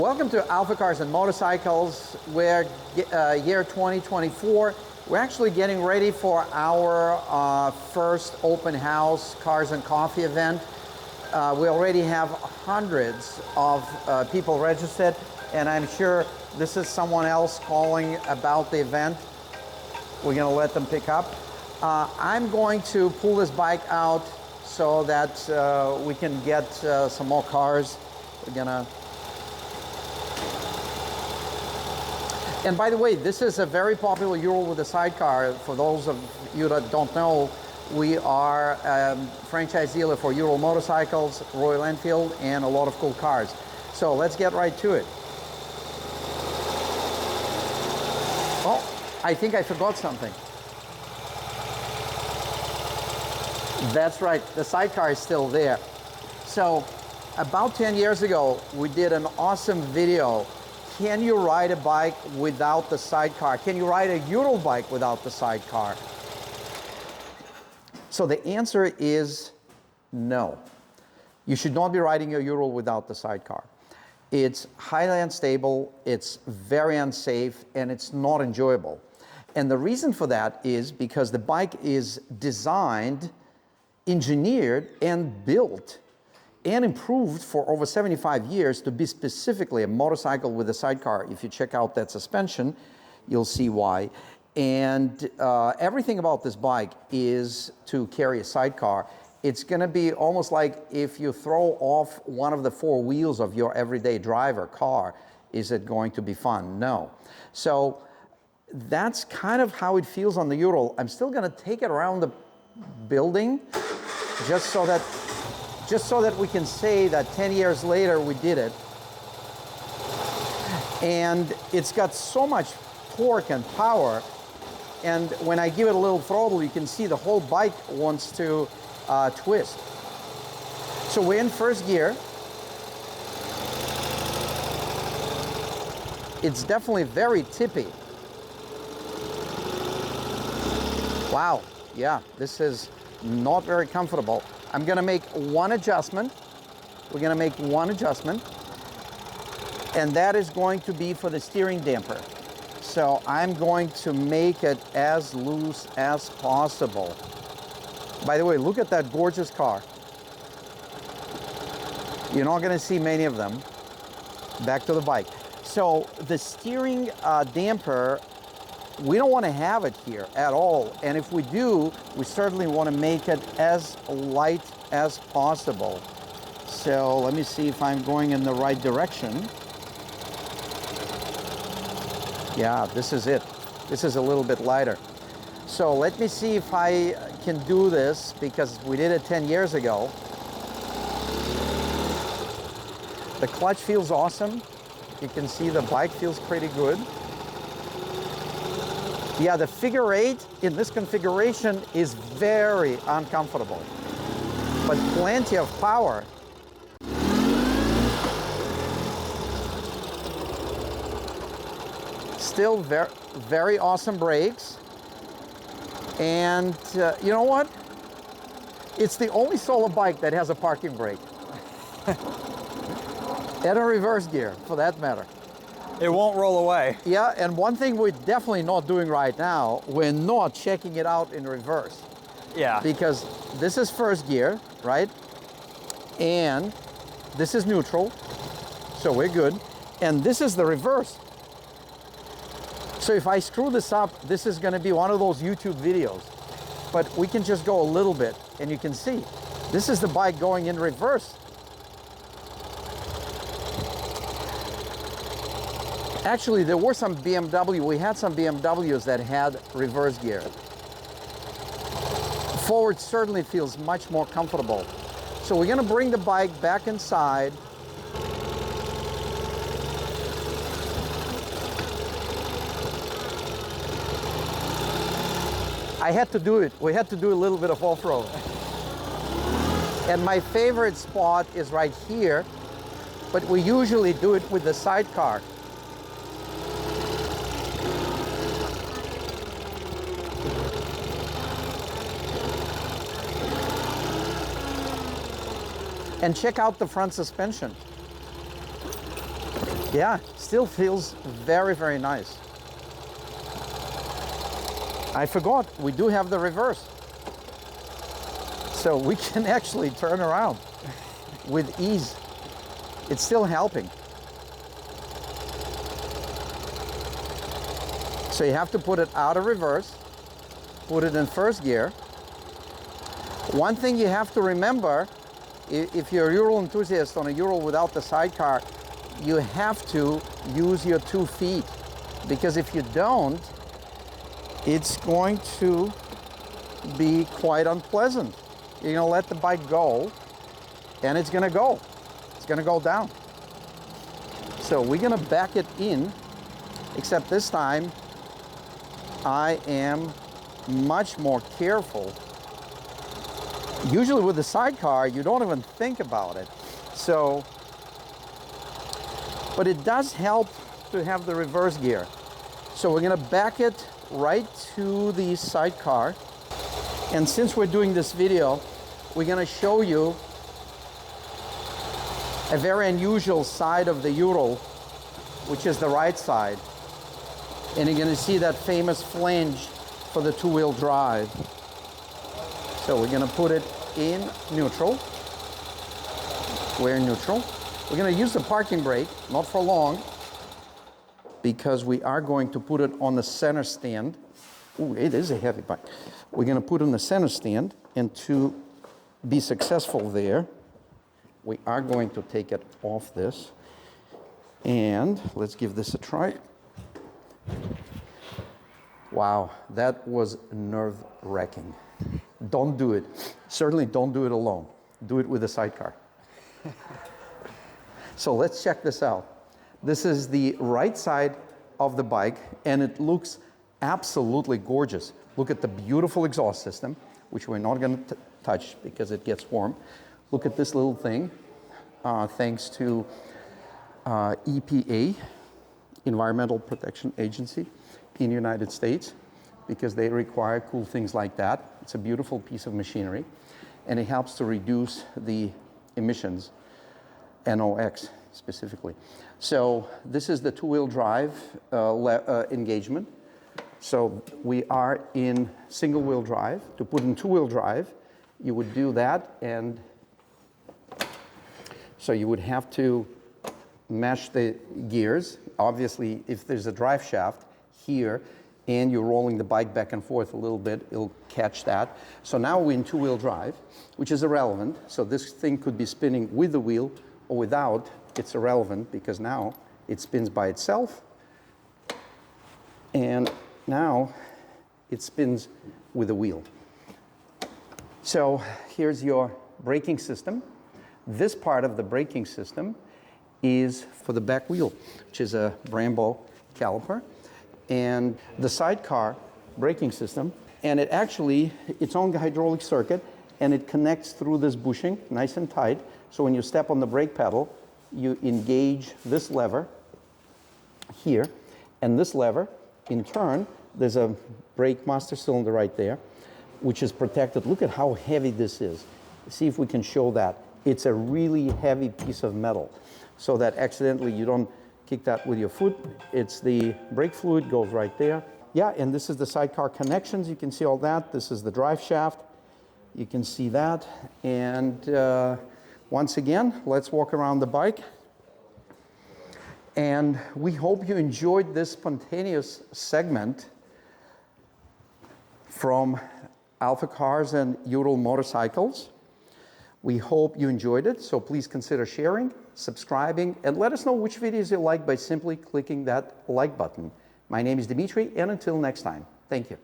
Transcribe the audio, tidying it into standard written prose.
Welcome to AlphaCars and Motorcycles. We're year 2024. We're actually getting ready for our first open house cars and coffee event. We already have hundreds of people registered, and I'm sure this is someone else calling about the event. We're going to let them pick up. I'm going to pull this bike out so that we can get some more cars. We're going to... And by the way, this is a very popular Ural with a sidecar. For those of you that don't know, we are a franchise dealer for Ural motorcycles, Royal Enfield, and a lot of cool cars. So let's get right to it. Oh, I think I forgot something. That's right, the sidecar is still there. So about 10 years ago, we did an awesome video. Can you ride a bike without the sidecar? Can you ride a Ural bike without the sidecar? So the answer is no. You should not be riding a Ural without the sidecar. It's highly unstable, it's very unsafe, and it's not enjoyable. And the reason for that is because the bike is designed, engineered, and built and improved for over 75 years to be specifically a motorcycle with a sidecar. If you check out that suspension, you'll see why. And everything about this bike is to carry a sidecar. It's gonna be almost like if you throw off one of the four wheels of your everyday driver car, is it going to be fun? No. So that's kind of how it feels on the Ural. I'm still gonna take it around the building just so that we can say that 10 years later we did it. And it's got so much torque and power, and when I give it a little throttle, you can see the whole bike wants to twist. So we're in first gear. It's definitely very tippy. Wow, yeah, this is not very comfortable. I'm gonna make one adjustment. We're gonna make one adjustment, and that is going to be for the steering damper. So I'm going to make it as loose as possible. By the way, look at that gorgeous car. You're not gonna see many of them. Back to the bike. So the steering damper, we don't want to have it here at all, and if we do, we certainly want to make it as light as possible. So let me see if I'm going in the right direction. Yeah, this is it. This is a little bit lighter. So let me see if I can do this, because we did it 10 years ago. The clutch feels awesome. You can see the bike feels pretty good. Yeah, the figure eight in this configuration is very uncomfortable, but plenty of power. Still very awesome brakes. And you know what? It's the only solo bike that has a parking brake. And a reverse gear, for that matter. It won't roll away. Yeah, and one thing we're definitely not doing right now, we're not checking it out in reverse. Yeah. Because this is first gear, right? And this is neutral, so we're good. And this is the reverse. So if I screw this up, this is gonna be one of those YouTube videos. But we can just go a little bit, and you can see, this is the bike going in reverse. Actually, there were some we had some BMWs that had reverse gear. Forward certainly feels much more comfortable. So we're gonna bring the bike back inside. I had to do it. We had to do a little bit of off-road. And my favorite spot is right here, but we usually do it with the sidecar. And check out the front suspension. Yeah, still feels very, very nice. I forgot, we do have the reverse. So we can actually turn around with ease. It's still helping. So you have to put it out of reverse, put it in first gear. One thing you have to remember, if you're a Ural enthusiast on a Ural without the sidecar, you have to use your 2 feet, because if you don't, it's going to be quite unpleasant. You're gonna let the bike go, and it's gonna go. It's gonna go down. So we're gonna back it in, except this time, I am much more careful. Usually with the sidecar, you don't even think about it. So, but it does help to have the reverse gear. So we're gonna back it right to the sidecar. And since we're doing this video, we're gonna show you a very unusual side of the Ural, which is the right side. And you're gonna see that famous flange for the 2-wheel drive. So we're gonna put it in neutral. We're in neutral. We're gonna use the parking brake, not for long, because we are going to put it on the center stand. Ooh, it is a heavy bike. We're gonna put it on the center stand, and to be successful there, we are going to take it off this. And let's give this a try. Wow, that was nerve-wracking. Don't do it. Certainly don't do it alone. Do it with a sidecar. So let's check this out. This is the right side of the bike, and it looks absolutely gorgeous. Look at the beautiful exhaust system, which we're not going to touch because it gets warm. Look at this little thing. Thanks to EPA, Environmental Protection Agency in the United States, because they require cool things like that. It's a beautiful piece of machinery, and it helps to reduce the emissions, NOx specifically. So this is the 2-wheel drive engagement. So we are in single-wheel drive. To put in 2-wheel drive, you would do that, and so you would have to mesh the gears. Obviously, if there's a drive shaft here and you're rolling the bike back and forth a little bit, it'll catch that. So now we're in 2-wheel drive, which is irrelevant. So this thing could be spinning with the wheel or without. It's irrelevant because now it spins by itself, and now it spins with the wheel. So here's your braking system. This part of the braking system is for the back wheel, which is a Brembo caliper, and the sidecar braking system, and it actually, its own hydraulic circuit, and it connects through this bushing nice and tight. So when you step on the brake pedal, you engage this lever here, and this lever, in turn, there's a brake master cylinder right there, which is protected. Look at how heavy this is. See if we can show that. It's a really heavy piece of metal, so that accidentally you don't kick that with your foot. It's the brake fluid goes right there. Yeah, and this is the sidecar connections. You can see all that. This is the drive shaft. You can see that. And once again, let's walk around the bike. And we hope you enjoyed this spontaneous segment from AlphaCars and Ural Motorcycles. We hope you enjoyed it, so please consider sharing, subscribing, and let us know which videos you like by simply clicking that like button. My name is Dmitry, and until next time, thank you.